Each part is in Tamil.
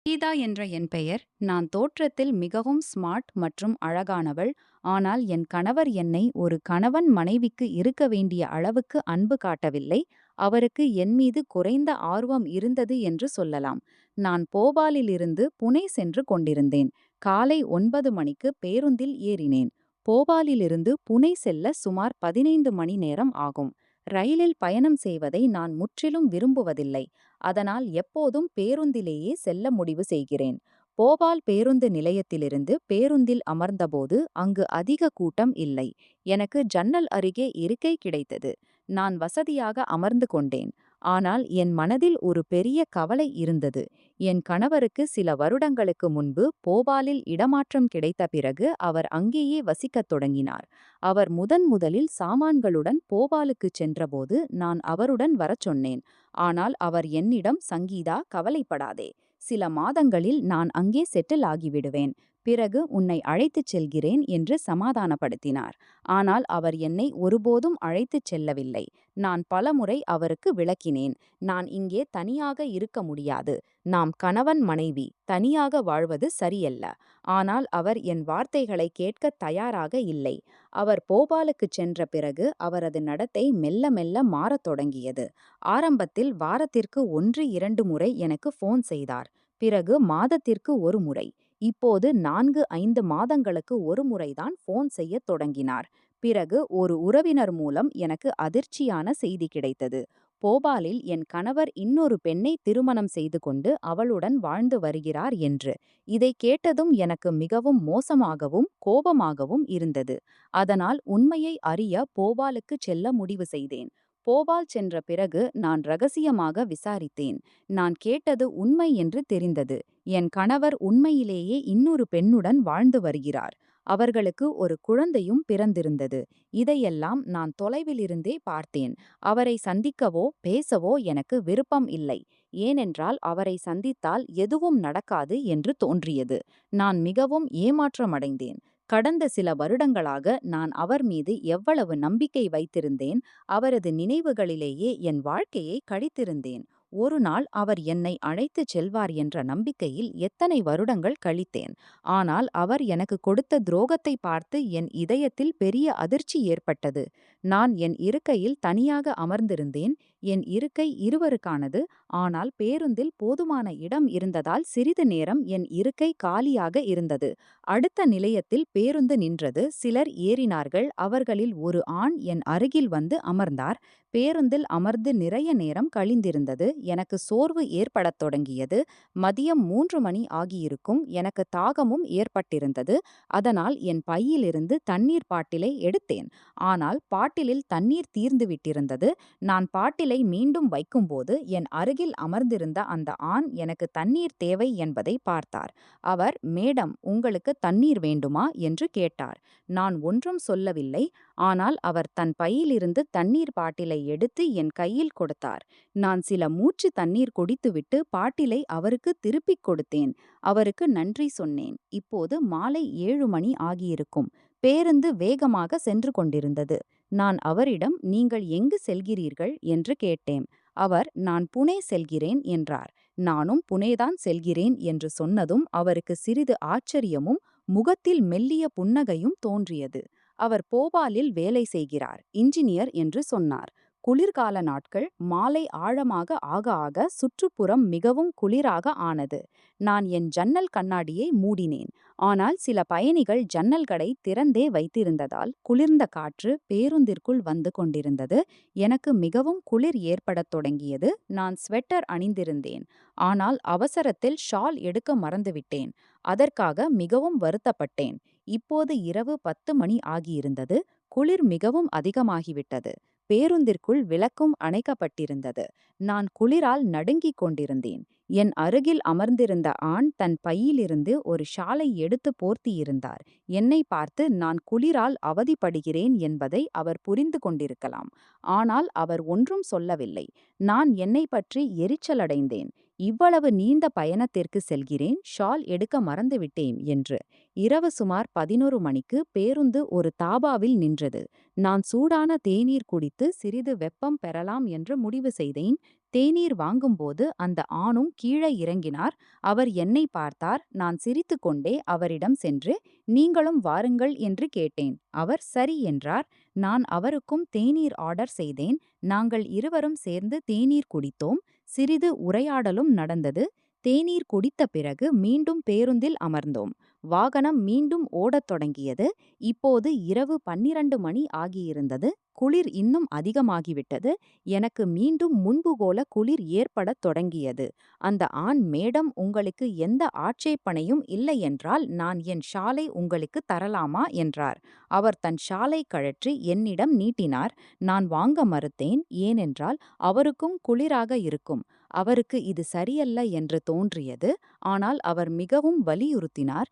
கீதா என்ற என் பெயர். நான் தோற்றத்தில் மிகவும் ஸ்மார்ட் மற்றும் அழகானவள். ஆனால் என் கணவர் என்னை ஒரு கணவன் மனைவிக்கு இருக்க வேண்டிய அளவுக்கு அன்பு காட்டவில்லை. அவருக்கு என் மீது குறைந்த ஆர்வம் இருந்தது என்று சொல்லலாம். நான் போபாலிலிருந்து புனே சென்று கொண்டிருந்தேன். காலை 9 மணிக்கு பேருந்தில் ஏறினேன். போபாலிலிருந்து புனே செல்ல சுமார் 15 மணி நேரம் ஆகும். ரயிலில் பயணம் செய்வதை நான் முற்றிலும் விரும்புவதில்லை. அதனால் எப்போதும் பேருந்திலேயே செல்ல முடிவு செய்கிறேன். போபால் பேருந்து நிலையத்திலிருந்து பேருந்தில் அமர்ந்தபோது அங்கு அதிக கூட்டம் இல்லை. எனக்கு ஜன்னல் அருகே இருக்கை கிடைத்தது. நான் வசதியாக அமர்ந்து கொண்டேன். ஆனால் என் மனதில் ஒரு பெரிய கவலை இருந்தது. என் கணவருக்கு சில வருடங்களுக்கு முன்பு போபாலில் இடமாற்றம் கிடைத்த பிறகு அவர் அங்கேயே வசிக்கத் தொடங்கினார். அவர் முதலில் சாமான்களுடன் போபாலுக்குச் சென்றபோது நான் அவருடன் வரச் சொன்னேன். ஆனால் அவர் என்னிடம், சங்கீதா, கவலைப்படாதே. சில மாதங்களில் நான் அங்கே செட்டில் ஆகிவிடுவேன். பிறகு உன்னை அழைத்துச் செல்கிறேன் என்று சமாதானப்படுத்தினார். ஆனால் அவர் என்னை ஒருபோதும் அழைத்துச் செல்லவில்லை. நான் பலமுறை அவருக்கு விளக்கினேன். நான் இங்கே தனியாக இருக்க முடியாது. நாம் கணவன் மனைவி, தனியாக வாழ்வது சரியல்ல. ஆனால் அவர் என் வார்த்தைகளை கேட்கத் தயாராக இல்லை. அவர் போபாலுக்குச் சென்ற பிறகு அவரது நடத்தை மெல்ல மெல்ல மாறத் தொடங்கியது. ஆரம்பத்தில் வாரத்திற்கு 1-2 முறை எனக்கு ஃபோன் செய்தார். பிறகு மாதத்திற்கு ஒரு முறை. இப்போது 4-5 மாதங்களுக்கு ஒரு முறைதான் ஃபோன் செய்யத் தொடங்கினார். பிறகு ஒரு உறவினர் மூலம் எனக்கு அதிர்ச்சியான செய்தி கிடைத்தது. போபாலில் என் கணவர் இன்னொரு பெண்ணை திருமணம் செய்து கொண்டு அவளுடன் வாழ்ந்து வருகிறார் என்று. இதை கேட்டதும் எனக்கு மிகவும் மோசமாகவும் கோபமாகவும் இருந்தது. அதனால் உண்மையை அறிய போபாலுக்கு செல்ல முடிவு செய்தேன். போபால் சென்ற பிறகு நான் ரகசியமாக விசாரித்தேன். நான் கேட்டது உண்மை என்று தெரிந்தது. என் கணவர் உண்மையிலேயே இன்னொரு பெண்ணுடன் வாழ்ந்து வருகிறார். அவர்களுக்கு ஒரு குழந்தையும் பிறந்திருந்தது. இதையெல்லாம் நான் தொலைவிலிருந்தே பார்த்தேன். அவரை சந்திக்கவோ பேசவோ எனக்கு விருப்பம் இல்லை. ஏனென்றால் அவரை சந்தித்தால் எதுவும் நடக்காது என்று தோன்றியது. நான் மிகவும் ஏமாற்றமடைந்தேன். கடந்த சில வருடங்களாக நான் அவர் மீது எவ்வளவு நம்பிக்கை வைத்திருந்தேன். அவரது நினைவுகளிலேயே என் வாழ்க்கையை கழித்திருந்தேன். ஒரு நாள் அவர் என்னை அழைத்துச் செல்வார் என்ற நம்பிக்கையில் எத்தனை வருடங்கள் கழித்தேன். ஆனால் அவர் எனக்கு கொடுத்த துரோகத்தை பார்த்து என் இதயத்தில் பெரிய அதிர்ச்சி ஏற்பட்டது. நான் என் இருக்கையில் தனியாக அமர்ந்திருந்தேன். என் இருக்கை இருவருக்கானது. ஆனால் பேருந்தில் போதுமான இடம் இருந்ததால் சிறிது நேரம் என் இருக்கை காலியாக இருந்தது. அடுத்த நிலையத்தில் பேருந்து நின்றது. சிலர் ஏறினார்கள். அவர்களில் ஒரு ஆண் என் அருகில் வந்து அமர்ந்தார். பேருந்தில் அமர்ந்து நிறைய நேரம் கழிந்திருந்தது. எனக்கு சோர்வு ஏற்படத் தொடங்கியது. மதியம் 3 மணி ஆகியிருக்கும். எனக்கு தாகமும் ஏற்பட்டிருந்தது. அதனால் என் பையிலிருந்து தண்ணீர் பாட்டிலை எடுத்தேன். ஆனால் பாட்டிலில் தண்ணீர் தீர்ந்து விட்டிருந்தது. நான் பாட்டிலை மீண்டும் வைக்கும்போது என் அருகில் அமர்ந்திருந்த அந்த ஆண் எனக்கு தண்ணீர் தேவை என்பதை பார்த்தார். அவர், மேடம், உங்களுக்கு தண்ணீர் வேண்டுமா என்று கேட்டார். நான் ஒன்றும் சொல்லவில்லை. ஆனால் அவர் தன் பையிலிருந்து தண்ணீர் பாட்டிலை எடுத்து என் கையில் கொடுத்தார். நான் சில மூச்சு தண்ணீர் குடித்துவிட்டு பாட்டிலை அவருக்கு திருப்பிக் கொடுத்தேன். அவருக்கு நன்றி சொன்னேன். இப்போது மாலை 7 மணி ஆகியிருக்கும். பேருந்து வேகமாக சென்று கொண்டிருந்தது. நான் அவரிடம், நீங்கள் எங்கு செல்கிறீர்கள் என்று கேட்டேன். அவர், நான் புனே செல்கிறேன் என்றார். நானும் புனேதான் செல்கிறேன் என்று சொன்னதும் அவருக்கு சிறிது ஆச்சரியமும் முகத்தில் மெல்லிய புன்னகையும் தோன்றியது. அவர் போபாலில் வேலை செய்கிறார், இன்ஜினியர் என்று சொன்னார். குளிர்கால நாட்கள். மாலை ஆழமாக ஆக ஆக சுற்றுப்புறம் மிகவும் குளிராக ஆனது. நான் என் ஜன்னல் கண்ணாடியை மூடினேன். ஆனால் சில பயணிகள் ஜன்னல்களை திறந்தே வைத்திருந்ததால் குளிர்ந்த காற்று பேருந்திற்குள் வந்து கொண்டிருந்தது. எனக்கு மிகவும் குளிர் ஏற்படத் தொடங்கியது. நான் ஸ்வெட்டர் அணிந்திருந்தேன். ஆனால் அவசரத்தில் ஷால் எடுக்க மறந்துவிட்டேன். அதற்காக மிகவும் வருத்தப்பட்டேன். இப்போது இரவு 10 மணி ஆகியிருந்தது. குளிர் மிகவும் அதிகமாகிவிட்டது. பேருந்திற்குள் விளக்கும் அணைக்கப்பட்டிருந்தது. நான் குளிரால் நடுங்கிக் கொண்டிருந்தேன். என் அருகில் அமர்ந்திருந்த ஆண் தன் பையிலிருந்து ஒரு ஷாலை எடுத்து போர்த்தியிருந்தார். என்னை பார்த்து நான் குளிரால் அவதிப்படுகிறேன் என்பதை அவர் புரிந்து கொண்டிருக்கலாம். ஆனால் அவர் ஒன்றும் சொல்லவில்லை. நான் என்னை பற்றி எரிச்சலடைந்தேன். இவ்வளவு நீண்ட பயணத்திற்கு செல்கிறேன், ஷால் எடுக்க மறந்துவிட்டேன் என்று. இரவு சுமார் 11 மணிக்கு பேருந்து ஒரு தாபாவில் நின்றது. நான் சூடான தேநீர் குடித்து சிறிது வெப்பம் பெறலாம் என்று முடிவு செய்தேன். தேநீர் வாங்கும்போது அந்த ஆணும் கீழே இறங்கினார். அவர் என்னை பார்த்தார். நான் சிரித்துக்கொண்டே அவரிடம் சென்று, நீங்களும் வாருங்கள் என்று கேட்டேன். அவர் சரி என்றார். நான் அவருக்கும் தேநீர் ஆர்டர் செய்தேன். நாங்கள் இருவரும் சேர்ந்து தேநீர் குடித்தோம். சிறிது உரையாடலும் நடந்தது. தேநீர் குடித்த பிறகு மீண்டும் பேருந்தில் அமர்ந்தோம். வாகனம் மீண்டும் ஓடத் தொடங்கியது. இப்போது இரவு 12 மணி ஆகியிருந்தது. குளிர் இன்னும் அதிகமாகிவிட்டது. எனக்கு மீண்டும் முன்பு போல குளிர் ஏற்படத் தொடங்கியது. அந்த ஆண், மேடம், உங்களுக்கு எந்த ஆட்சேபனையும் இல்லையென்றால் நான் என் ஷாலை உங்களுக்கு தரலாமா என்றார். அவர் தன் ஷாலை கழற்றி என்னிடம் நீட்டினார். நான் வாங்க மறுத்தேன். ஏனென்றால் அவருக்கும் குளிராக இருக்கும். அவருக்கு இது சரியல்ல என்று தோன்றியது. ஆனால் அவர் மிகவும் வலியுறுத்தினார்.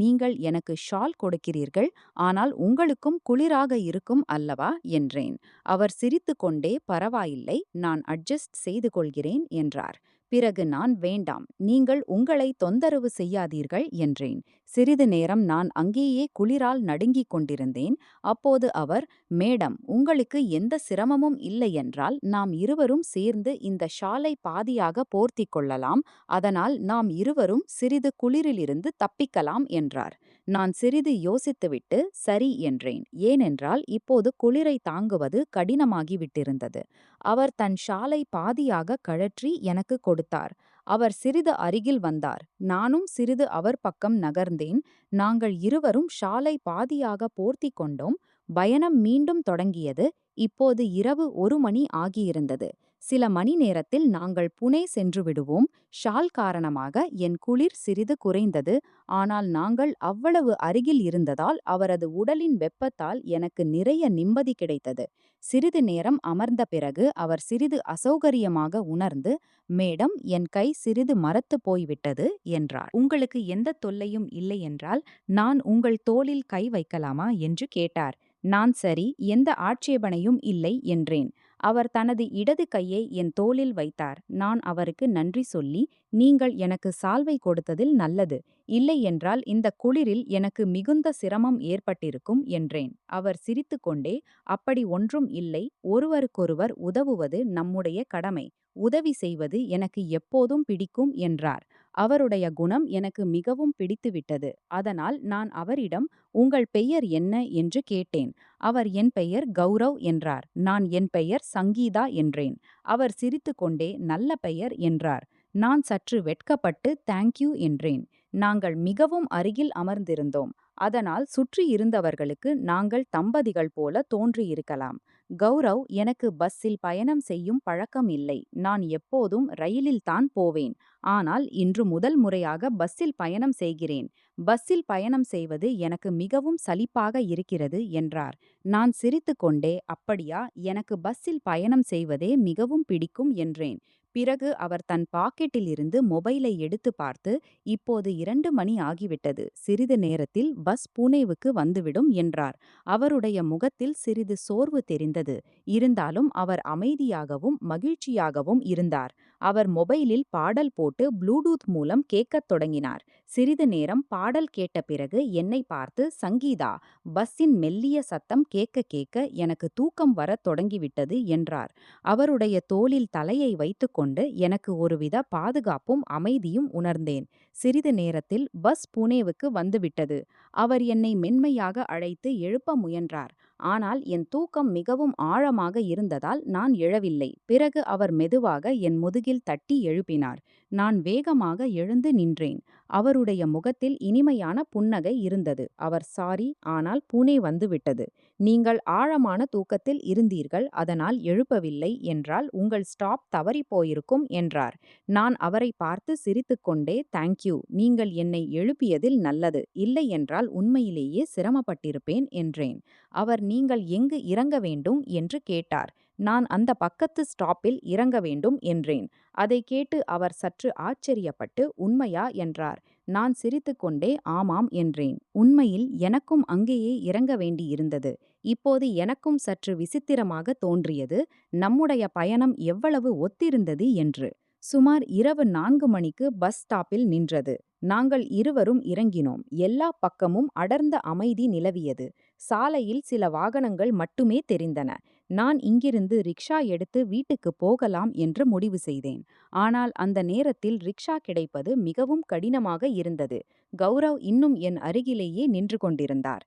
நீங்கள் எனக்கு ஷால் கொடுக்கிறீர்கள், ஆனால் உங்களுக்கும் குளிராக இருக்கும் அல்லவா என்றேன். அவர் சிரித்துக்கொண்டே, பரவாயில்லை, நான் அட்ஜஸ்ட் செய்து கொள்கிறேன் என்றார். பிறகு நான், வேண்டாம், நீங்கள் உங்களை தொந்தரவு செய்யாதீர்கள் என்றேன். சிறிது நேரம் நான் அங்கேயே குளிரால் நடுங்கிக் கொண்டிருந்தேன். அப்போது அவர், மேடம், உங்களுக்கு எந்த சிரமமும் இல்லையென்றால் நாம் இருவரும் சேர்ந்து இந்த ஷாலை பாதியாக போர்த்திக் கொள்ளலாம். அதனால் நாம் இருவரும் சிறிது குளிரிலிருந்து தப்பிக்கலாம் என்றார். நான் சிறிது யோசித்துவிட்டு சரி என்றேன். ஏனென்றால் இப்போது குளிரை தாங்குவது கடினமாகிவிட்டிருந்தது. அவர் தன் ஷாலை பாதியாக கழற்றி எனக்கு கொடுத்தார். அவர் சிறிது அருகில் வந்தார். நானும் சிறிது அவர் பக்கம் நகர்ந்தேன். நாங்கள் இருவரும் ஷாலை பாதியாக போர்த்திக் கொண்டோம். பயணம் மீண்டும் தொடங்கியது. இப்போது இரவு 1 மணி ஆகியிருந்தது. சில மணி நேரத்தில் நாங்கள் புனே சென்று விடுவோம். ஷால் காரணமாக என் குளிர் சிறிது குறைந்தது. ஆனால் நாங்கள் அவ்வளவு அருகில் இருந்ததால் அவரது உடலின் வெப்பத்தால் எனக்கு நிறைய நிம்மதி கிடைத்தது. சிறிது நேரம் அமர்ந்த பிறகு அவர் சிறிது அசௌகரியமாக உணர்ந்து, மேடம், என் கை சிறிது மரத்து போய்விட்டது என்றார். உங்களுக்கு எந்த தொல்லையும் இல்லை என்றால் நான் உங்கள் தோளில் கை வைக்கலாமா என்று கேட்டார். நான் சரி, எந்த ஆட்சேபனையும் இல்லை என்றேன். அவர் தனது இடது கையை என் தோளில் வைத்தார். நான் அவருக்கு நன்றி சொல்லி, நீங்கள் எனக்கு சால்வை கொடுத்ததில் நல்லது. இல்லை என்றால் இந்த குளிரில் எனக்கு மிகுந்த சிரமம் ஏற்பட்டிருக்கும் என்றேன். அவர் சிரித்துக்கொண்டே, அப்படி ஒன்றும் இல்லை, ஒருவருக்கொருவர் உதவுவது நம்முடைய கடமை. உதவி செய்வது எனக்கு எப்போதும் பிடிக்கும் என்றார். அவருடைய குணம் எனக்கு மிகவும் பிடித்துவிட்டது. அதனால் நான் அவரிடம், உங்கள் பெயர் என்ன என்று கேட்டேன். அவர் என் பெயர் கௌரவ் என்றார். நான் என் பெயர் சங்கீதா என்றேன். அவர் சிரித்துக்கொண்டே, நல்ல பெயர் என்றார். நான் சற்று வெட்கப்பட்டு தேங்க்யூ என்றேன். நாங்கள் மிகவும் அருகில் அமர்ந்திருந்தோம். அதனால் சுற்றி இருந்தவர்களுக்கு நாங்கள் தம்பதிகள் போல தோன்றியிருக்கலாம். கௌரவ், எனக்கு பஸ்ஸில் பயணம் செய்யும் பழக்கம் இல்லை. நான் எப்போதும் ரயிலில்தான் போவேன். ஆனால் இன்று முதல் முறையாக பஸ்ஸில் பயணம் செய்கிறேன். பஸ்ஸில் பயணம் செய்வது எனக்கு மிகவும் சலிப்பாக இருக்கிறது என்றார். நான் சிரித்துக்கொண்டே, அப்படியா, எனக்கு பஸ்ஸில் பயணம் செய்வதே மிகவும் பிடிக்கும் என்றேன். பிறகு அவர் தன் பாக்கெட்டிலிருந்து மொபைலை எடுத்து பார்த்து, இப்போது 2 மணி ஆகிவிட்டது. சிறிது நேரத்தில் பஸ் புனேவுக்கு வந்துவிடும் என்றார். அவருடைய முகத்தில் சிறிது சோர்வு தெரிந்தது. இருந்தாலும் அவர் அமைதியாகவும் மகிழ்ச்சியாகவும் இருந்தார். அவர் மொபைலில் பாடல் போட்டு ப்ளூடூத் மூலம் கேட்கத் தொடங்கினார். சிறிது நேரம் பாடல் கேட்ட பிறகு என்னை பார்த்து, சங்கீதா, பஸ்ஸின் மெல்லிய சத்தம் கேட்க கேட்க எனக்கு தூக்கம் வரத் தொடங்கிவிட்டது என்றார். அவருடைய தோளில் தலையை வைத்துக்கொண்டு எனக்கு ஒருவித பாதுகாப்பும் அமைதியும் உணர்ந்தேன். சிறிது நேரத்தில் பஸ் புனேவுக்கு வந்துவிட்டது. அவர் என்னை மென்மையாக அழைத்து எழுப்ப முயன்றார். ஆனால் என் தூக்கம் மிகவும் ஆழமாக இருந்ததால் நான் எழவில்லை. பிறகு அவர் மெதுவாக என் முதுகில் தட்டி எழுப்பினார். நான் வேகமாக எழுந்து நின்றேன். அவருடைய முகத்தில் இனிமையான புன்னகை இருந்தது. அவர், சாரி, ஆனால் புனே வந்துவிட்டது. நீங்கள் ஆழமான தூக்கத்தில் இருந்தீர்கள், அதனால் எழுப்பவில்லை என்றால் உங்கள் ஸ்டாப் தவறிப் போயிருக்கும் என்றார். நான் அவரை பார்த்து சிரித்துக்கொண்டே, தேங்க்யூ, நீங்கள் என்னை எழுப்பியதில் நல்லது. இல்லை என்றால் உண்மையிலேயே சிரமப்பட்டிருப்பேன் என்றேன். அவர், நீங்கள் எங்கு இறங்க வேண்டும் என்று கேட்டார். நான் அந்த பக்கத்து ஸ்டாப்பில் இறங்க வேண்டும் என்றேன். அதை கேட்டு அவர் சற்று ஆச்சரியப்பட்டு, உண்மையா என்றார். நான் சிரித்துக்கொண்டே ஆமாம் என்றேன். உண்மையில் எனக்கும் அங்கேயே இறங்க வேண்டியிருந்தது. இப்போது எனக்கும் சற்று விசித்திரமாக தோன்றியது, நம்முடைய பயணம் எவ்வளவு ஒத்திருந்தது என்று. சுமார் இரவு 4 மணிக்கு பஸ் ஸ்டாப்பில் நின்றது. நாங்கள் இருவரும் இறங்கினோம். எல்லா பக்கமும் அடர்ந்த அமைதி நிலவியது. சாலையில் சில வாகனங்கள் மட்டுமே தெரிந்தன. நான் இங்கிருந்து ரிக்ஷா எடுத்து வீட்டுக்கு போகலாம் என்று முடிவு செய்தேன். ஆனால் அந்த நேரத்தில் ரிக்ஷா கிடைப்பது மிகவும் கடினமாக இருந்தது. கௌரவ் இன்னும் என் அருகிலேயே நின்று கொண்டிருந்தார்.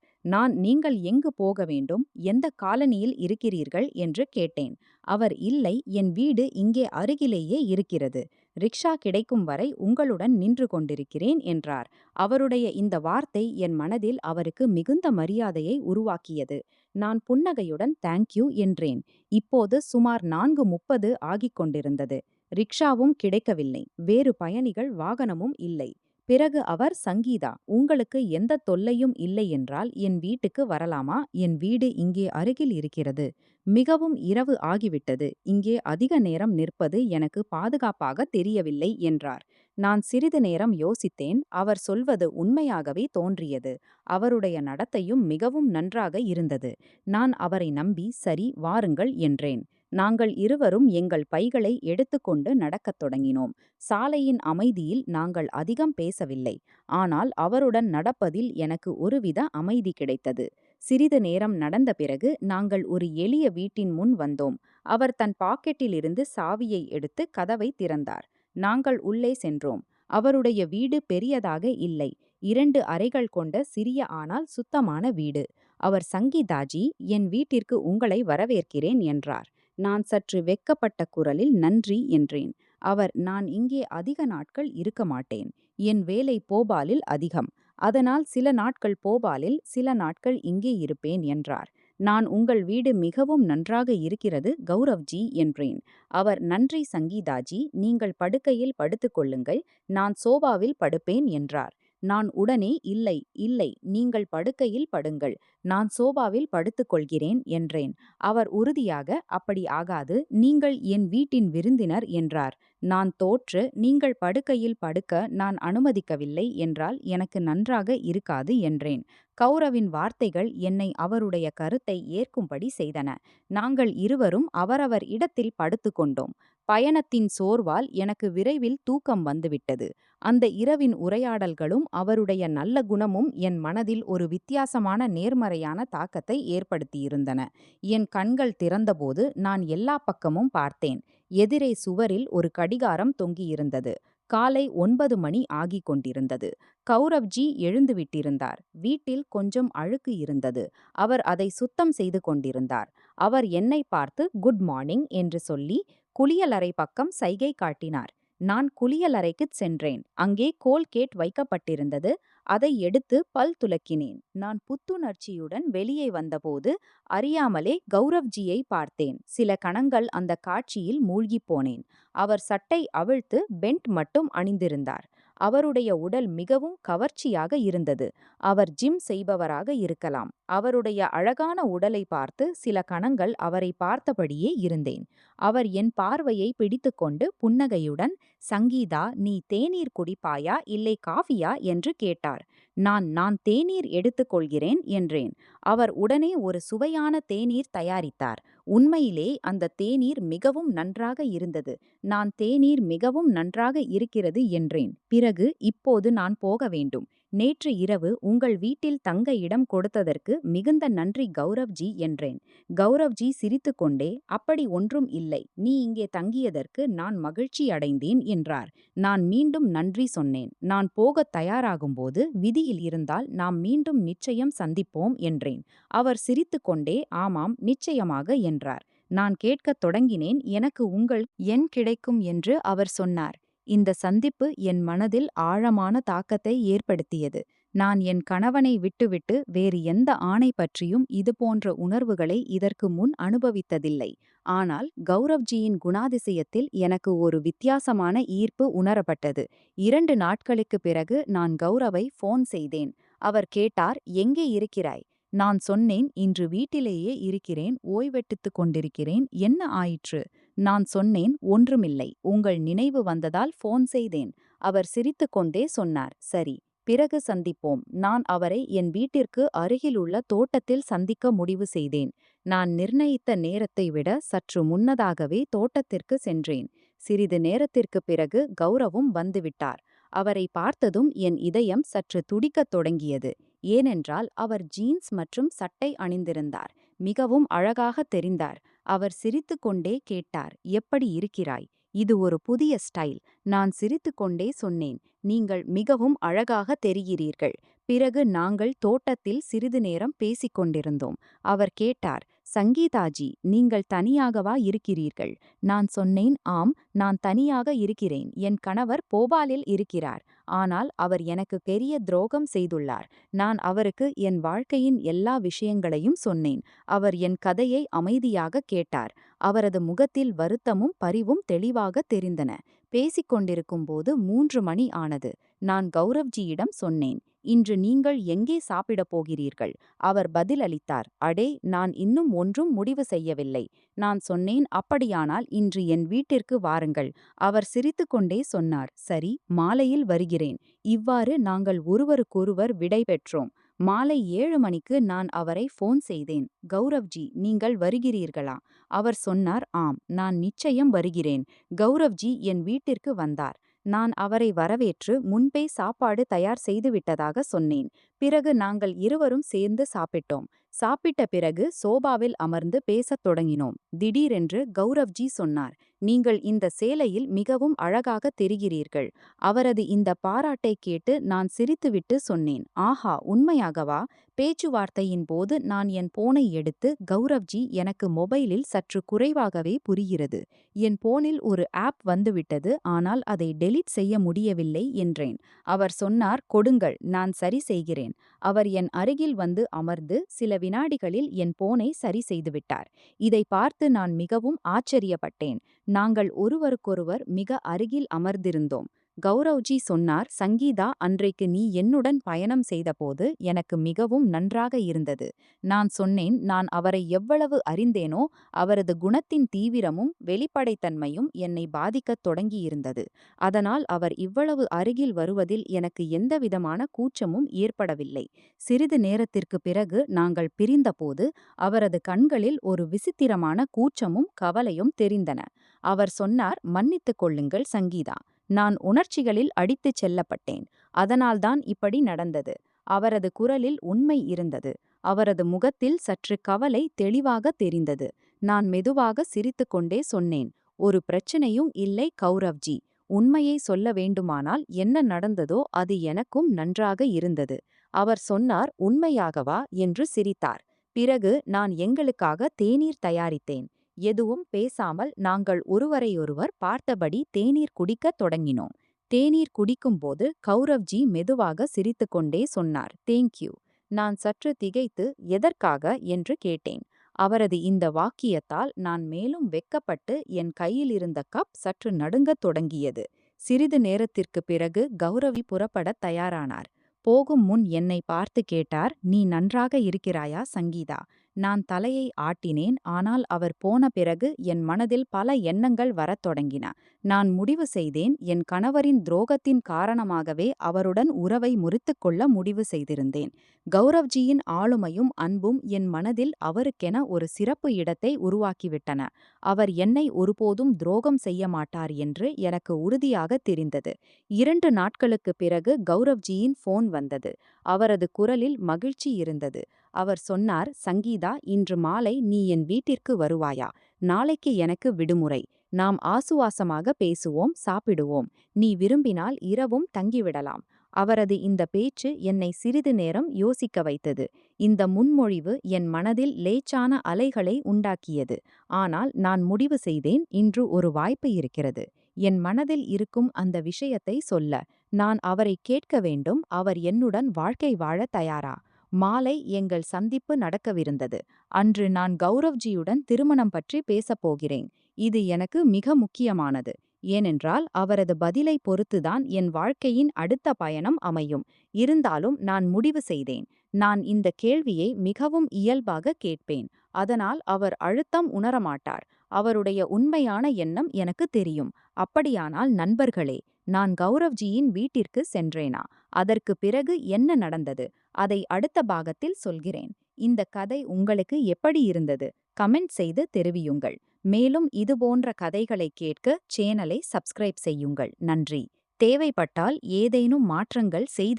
நீங்கள் எங்கு போக வேண்டும், எந்த காலனியில் இருக்கிறீர்கள் என்று கேட்டேன். அவர் இல்லை, என் வீடு இங்கே அருகிலேயே இருக்கிறது. ரிக்ஷா கிடைக்கும் வரை உங்களுடன் நின்று கொண்டிருக்கிறேன் என்றார். அவருடைய இந்த வார்த்தை என் மனதில் அவருக்கு மிகுந்த மரியாதையை உருவாக்கியது. நான் புன்னகையுடன் தேங்க்யூ என்றேன். இப்போது சுமார் 4:30 ஆகிக் கொண்டிருந்தது. ரிக்ஷாவும் கிடைக்கவில்லை. வேறு பயணிகள் வாகனமும் இல்லை. பிறகு அவர், சங்கீதா, உங்களுக்கு எந்த தொல்லையும் இல்லை என்றால் என் வீட்டுக்கு வரலாமா? என் வீடு இங்கே அருகில் இருக்கிறது. மிகவும் இரவு ஆகிவிட்டது. இங்கே அதிக நேரம் நிற்பது எனக்கு பாதுகாப்பாக தெரியவில்லை என்றார். நான் சிறிது நேரம் யோசித்தேன். அவர் சொல்வது உண்மையாகவே தோன்றியது. அவருடைய நடத்தையும் மிகவும் நன்றாக இருந்தது. நான் அவரை நம்பி, சரி வாருங்கள் என்றேன். நாங்கள் இருவரும் எங்கள் பைகளை எடுத்துக்கொண்டு நடக்கத் தொடங்கினோம். சாலையின் அமைதியில் நாங்கள் அதிகம் பேசவில்லை. ஆனால் அவருடன் நடப்பதில் எனக்கு ஒருவித அமைதி கிடைத்தது. சிறிது நேரம் நடந்த பிறகு நாங்கள் ஒரு எளிய வீட்டின் முன் வந்தோம். அவர் தன் பாக்கெட்டிலிருந்து சாவியை எடுத்து கதவை திறந்தார். நாங்கள் உள்ளே சென்றோம். அவருடைய வீடு பெரியதாக இல்லை. 2 அறைகள் கொண்ட சிறிய ஆனால் சுத்தமான வீடு. அவர், சங்கீதாஜி, என் வீட்டிற்கு உங்களை வரவேற்கிறேன் என்றார். நான் சற்று வெட்கப்பட்ட குரலில் நன்றி என்றேன். அவர், நான் இங்கே அதிக நாட்கள் இருக்க மாட்டேன். என் வேலை போபாலில் அதிகம். அதனால் சில நாட்கள் போபாலில், சில நாட்கள் இங்கே இருப்பேன் என்றார். நான், உங்கள் வீடு மிகவும் நன்றாக இருக்கிறது கௌரவ்ஜி என்றேன். அவர், நன்றி சங்கீதாஜி, நீங்கள் படுக்கையில் படுத்துக்கொள்ளுங்கள், நான் சோபாவில் படுப்பேன் என்றார். நான் உடனே, இல்லை இல்லை, நீங்கள் படுக்கையில் படுங்கள், நான் சோபாவில் படுத்துக்கொள்கிறேன் என்றேன். அவர் உறுதியாக, அப்படி ஆகாது, நீங்கள் என் வீட்டின் விருந்தினர் என்றார். நான் தோற்று, நீங்கள் படுக்கையில் படுக்க நான் அனுமதிக்கவில்லை என்றால் எனக்கு நன்றாக இருக்காது என்றேன். கௌரவின் வார்த்தைகள் என்னை அவருடைய கருத்தை ஏற்கும்படி செய்தன. நாங்கள் இருவரும் அவரவர் இடத்தில் படுத்துக்கொண்டோம். பயணத்தின் சோர்வால் எனக்கு விரைவில் தூக்கம் வந்துவிட்டது. அந்த இரவின் உரையாடல்களும் அவருடைய நல்ல குணமும் என் மனதில் ஒரு வித்தியாசமான நேர்மறையான தாக்கத்தை ஏற்படுத்தியிருந்தன. என் கண்கள் திறந்தபோது நான் எல்லா பக்கமும் பார்த்தேன். எதிரே சுவரில் ஒரு கடிகாரம் தொங்கியிருந்தது. காலை 9 மணி ஆகிக் கொண்டிருந்தது. கௌரவ்ஜி எழுந்துவிட்டிருந்தார். வீட்டில் கொஞ்சம் அழுக்கு இருந்தது. அவர் அதை சுத்தம் செய்து கொண்டிருந்தார். அவர் என்னை பார்த்து குட் மார்னிங் என்று சொல்லி குளியலறை பக்கம் சைகை காட்டினார். நான் குளியலறைக்குச் சென்றேன். அங்கே கோல்கேட் வைக்கப்பட்டிருந்தது. அதை எடுத்து பல் துலக்கினேன். நான் புத்துணர்ச்சியுடன் வெளியே வந்தபோது அறியாமலே கௌரவ்ஜியை பார்த்தேன். சில கணங்கள் அந்த காட்சியில் மூழ்கிப் போனேன். அவர் சட்டை அவிழ்த்து பெண்ட் மட்டும் அணிந்திருந்தார். அவருடைய உடல் மிகவும் கவர்ச்சியாக இருந்தது. அவர் ஜிம் செய்பவராக இருக்கலாம். அவருடைய அழகான உடலை பார்த்து சில கணங்கள் அவரை பார்த்தபடியே இருந்தேன். அவர் என் பார்வையை பிடித்துக்கொண்டு புன்னகையுடன், சங்கீதா, நீ தேநீர் குடிப்பாயா இல்லை காஃபியா என்று கேட்டார். நான் தேநீர் எடுத்துக்கொள்கிறேன் என்றேன். அவர் உடனே ஒரு சுவையான தேநீர் தயாரித்தார். உண்மையிலே அந்த தேநீர் மிகவும் நன்றாக இருந்தது. நான் தேநீர் மிகவும் நன்றாக இருக்கிறது என்றேன். பிறகு, இப்போது நான் போக வேண்டும். நேற்று இரவு உங்கள் வீட்டில் தங்க இடம் கொடுத்ததற்கு மிகுந்த நன்றி கௌரவ்ஜி என்றேன். கௌரவ்ஜி சிரித்துக்கொண்டே, அப்படி ஒன்றும் இல்லை, நீ இங்கே தங்கியதற்கு நான் மகிழ்ச்சி அடைந்தேன் என்றார். நான் மீண்டும் நன்றி சொன்னேன். நான் போகத் தயாராகும்போது, விதியில் இருந்தால் நாம் மீண்டும் நிச்சயம் சந்திப்போம் என்றேன். அவர் சிரித்துக்கொண்டே, ஆமாம், நிச்சயமாக என்றார். நான் கேட்கத் தொடங்கினேன். எனக்கு உங்கள் எண் கிடைக்கும் என்று அவர் சொன்னார். இந்த சந்திப்பு என் மனதில் ஆழமான தாக்கத்தை ஏற்படுத்தியது. நான் என் கணவனை விட்டுவிட்டு வேறு எந்த ஆணை பற்றியும் இதுபோன்ற உணர்வுகளை இதற்கு முன் அனுபவித்ததில்லை. ஆனால் கௌரவ்ஜியின் குணாதிசயத்தில் எனக்கு ஒரு வித்தியாசமான ஈர்ப்பு உணரப்பட்டது. 2 நாட்களுக்குப் பிறகு நான் கௌரவை ஃபோன் செய்தேன். அவர் கேட்டார், எங்கே இருக்கிறாய்? நான் சொன்னேன், இன்று வீட்டிலேயே இருக்கிறேன், ஓய்வெடுத்துக் கொண்டிருக்கிறேன். என்ன ஆயிற்று? நான் சொன்னேன், ஒன்றுமில்லை, உங்கள் நினைவு வந்ததால் ஃபோன் செய்தேன். அவர் சிரித்துக்கொண்டே சொன்னார், சரி, பிறகு சந்திப்போம். நான் அவரை என் வீட்டிற்கு அருகிலுள்ள தோட்டத்தில் சந்திக்க முடிவு செய்தேன். நான் நிர்ணயித்த நேரத்தை விட சற்று முன்னதாகவே தோட்டத்திற்கு சென்றேன். சிறிது நேரத்திற்குப் பிறகு கௌரவும் வந்துவிட்டார். அவரை பார்த்ததும் என் இதயம் சற்று துடிக்கத் தொடங்கியது. ஏனென்றால் அவர் ஜீன்ஸ் மற்றும் சட்டை அணிந்திருந்தார். மிகவும் அழகாக தெரிந்தார். அவர் சிரித்துக்கொண்டே கேட்டார், எப்படி இருக்கிறாய்? இது ஒரு புதிய ஸ்டைல். நான் சிரித்துக்கொண்டே சொன்னேன், நீங்கள் மிகவும் அழகாக தெரிகிறீர்கள். பிறகு நாங்கள் தோட்டத்தில் சிறிது நேரம் பேசிக் கொண்டிருந்தோம். அவர் கேட்டார், சங்கீதாஜி, நீங்கள் தனியாகவா இருக்கிறீர்கள்? நான் சொன்னேன், ஆம், நான் தனியாக இருக்கிறேன். என் கணவர் போபாலில் இருக்கிறார். ஆனால் அவர் எனக்கு பெரிய துரோகம் செய்துள்ளார். நான் அவருக்கு என் வாழ்க்கையின் எல்லா விஷயங்களையும் சொன்னேன். அவர் என் கதையை அமைதியாக கேட்டார். அவரது முகத்தில் வருத்தமும் பரிவும் தெளிவாக தெரிந்தன. பேசிக்கொண்டிருக்கும்போது 3 மணி ஆனது. நான் கௌரவ்ஜியிடம் சொன்னேன், இன்று நீங்கள் எங்கே சாப்பிடப் போகிறீர்கள்? அவர் பதிலளித்தார், அடே, நான் இன்னும் ஒன்றும் முடிவு செய்யவில்லை. நான் சொன்னேன், அப்படியானால் இன்று என் வீட்டிற்கு வாருங்கள். அவர் சிரித்துக்கொண்டே சொன்னார், சரி, மாலையில் வருகிறேன். இவ்வாறு நாங்கள் ஒருவருக்கொருவர் விடை பெற்றோம். மாலை 7 மணிக்கு நான் அவரை ஃபோன் செய்தேன். கௌரவ்ஜி, நீங்கள் வருகிறீர்களா? அவர் சொன்னார், ஆம், நான் நிச்சயம் வருகிறேன். கௌரவ்ஜி என் வீட்டிற்கு வந்தார். நான் அவரை வரவேற்று முன்பே சாப்பாடு தயார் செய்துவிட்டதாக சொன்னேன். பிறகு நாங்கள் இருவரும் சேர்ந்து சாப்பிட்டோம். சாப்பிட்ட பிறகு சோபாவில் அமர்ந்து பேசத் தொடங்கினோம். திடீரென்று கௌரவ்ஜி சொன்னார், நீங்கள் இந்த சேலையில் மிகவும் அழகாக தெரிகிறீர்கள். அவரது இந்த பாராட்டை கேட்டு நான் சிரித்துவிட்டு சொன்னேன், ஆஹா, உண்மையாகவா? பேச்சுவார்த்தையின் போது நான் என் போனை எடுத்து, கௌரவ்ஜி, எனக்கு மொபைலில் சற்று குறைவாகவே புரிகிறது. என் போனில் ஒரு ஆப் வந்துவிட்டது, ஆனால் அதை டெலீட் செய்ய முடியவில்லை என்றேன். அவர் சொன்னார், கொடுங்கள், நான் சரி செய்கிறேன். அவர் என் அருகில் வந்து அமர்ந்து சில வினாடிகளில் என் போனை சரி செய்துவிட்டார். இதை பார்த்து நான் மிகவும் ஆச்சரியப்பட்டேன். நாங்கள் ஒருவருக்கொருவர் மிக அருகில் அமர்ந்திருந்தோம். கௌரவ்ஜி சொன்னார், சங்கீதா, அன்றைக்கு நீ என்னுடன் பயணம் செய்தபோது எனக்கு மிகவும் நன்றாக இருந்தது. நான் சொன்னேன், நான் அவரை எவ்வளவு அறிந்தேனோ அவரது குணத்தின் தீவிரமும் வெளிப்படைத்தன்மையும் என்னை பாதிக்கத் தொடங்கியிருந்தது. அதனால் அவர் இவ்வளவு அருகில் வருவதில் எனக்கு எந்தவிதமான கூச்சமும் ஏற்படவில்லை. சிறிது நேரத்திற்கு பிறகு நாங்கள் பிரிந்தபோது அவரது கண்களில் ஒரு விசித்திரமான கூச்சமும் கவலையும் தெரிந்தன. அவர் சொன்னார், மன்னித்துக் கொள்ளுங்கள் சங்கீதா, நான் உணர்ச்சிகளில் அடித்துச் செல்லப்பட்டேன். அதனால்தான் இப்படி நடந்தது. அவரது குரலில் உண்மை இருந்தது. அவரது முகத்தில் சற்று கவலை தெளிவாக தெரிந்தது. நான் மெதுவாக சிரித்துக்கொண்டே சொன்னேன், ஒரு பிரச்சனையும் இல்லை கௌரவ்ஜி. உண்மையை சொல்ல வேண்டுமானால் என்ன நடந்ததோ அது எனக்கும் நன்றாக இருந்தது. அவர் சொன்னார், உண்மையாகவா என்று சிரித்தார். பிறகு நான் எங்களுக்காக தேநீர் தயாரித்தேன். எதுவும் பேசாமல் நாங்கள் ஒருவரையொருவர் பார்த்தபடி தேநீர் குடிக்கத் தொடங்கினோம். தேநீர் குடிக்கும்போது கௌரவ்ஜி மெதுவாக சிரித்துக்கொண்டே சொன்னார், தேங்க்யூ. நான் சற்று திகைத்து, எதற்காக என்று கேட்டேன். அவரது இந்த வாக்கியத்தால் நான் மேலும் வெட்கப்பட்டு என் கையிலிருந்த கப் சற்று நடுங்கத் தொடங்கியது. சிறிது நேரத்திற்கு பிறகு கௌரவி புறப்படத் தயாரானார். போகும் முன் என்னை பார்த்து கேட்டார், நீ நன்றாக இருக்கிறாயா சங்கீதா? நான் தலையை ஆட்டினேன். ஆனால் அவர் போன பிறகு என் மனதில் பல எண்ணங்கள் வரத் தொடங்கின. நான் முடிவு செய்தேன், என் கணவரின் துரோகத்தின் காரணமாகவே அவருடன் உறவை முறித்துக்கொள்ள முடிவு செய்திருந்தேன். கௌரவ்ஜியின் ஆளுமையும் அன்பும் என் மனதில் அவருக்கென ஒரு சிறப்பு இடத்தை உருவாக்கிவிட்டன. அவர் என்னை ஒருபோதும் துரோகம் செய்ய மாட்டார் என்று எனக்கு உறுதியாக தெரிந்தது. 2 நாட்களுக்குப் பிறகு கௌரவ்ஜியின் ஃபோன் வந்தது. அவரது குரலில் மகிழ்ச்சி இருந்தது. அவர் சொன்னார், சங்கீதா, இன்று மாலை நீ என் வீட்டிற்கு வருவாயா? நாளைக்கு எனக்கு விடுமுறை. நாம் ஆசுவாசமாக பேசுவோம், சாப்பிடுவோம். நீ விரும்பினால் இரவும் தங்கிவிடலாம். அவரது இந்த பேச்சு என்னை சிறிது நேரம் யோசிக்க வைத்தது. இந்த முன்மொழிவு என் மனதில் லேசான அலைகளை உண்டாக்கியது. ஆனால் நான் முடிவு செய்தேன், இன்று ஒரு வாய்ப்பு இருக்கிறது. என் மனதில் இருக்கும் அந்த விஷயத்தை சொல்ல. நான் அவரை கேட்க வேண்டும், அவர் என்னுடன் வாழ்க்கை வாழ தயாரா? மாலை எங்கள் சந்திப்பு நடக்கவிருந்தது. அன்று நான் கௌரவ்ஜியுடன் திருமணம் பற்றி பேசப் போகிறேன். இது எனக்கு மிக முக்கியமானது. ஏனென்றால் அவரது பதிலை பொறுத்துதான் என் வாழ்க்கையின் அடுத்த பயணம் அமையும். இருந்தாலும் நான் முடிவு செய்தேன். நான் இந்த கேள்வியை மிகவும் இயல்பாக கேட்பேன். அதனால் அவர் அழுத்தம் உணரமாட்டார். அவருடைய உண்மையான எண்ணம் எனக்கு தெரியும். அப்படியானால் நண்பர்களே, நான் கௌரவ்ஜியின் வீட்டிற்கு சென்றேனா? அதற்கு பிறகு என்ன நடந்தது? அதை அடுத்த பாகத்தில் சொல்கிறேன். இந்த கதை உங்களுக்கு எப்படி இருந்தது? கமெண்ட் செய்து தெரிவியுங்கள். மேலும் இதுபோன்ற கதைகளை கேட்க சேனலை சப்ஸ்கிரைப் செய்யுங்கள். நன்றி. தேவைப்பட்டால் ஏதேனும் மாற்றங்கள் செய்து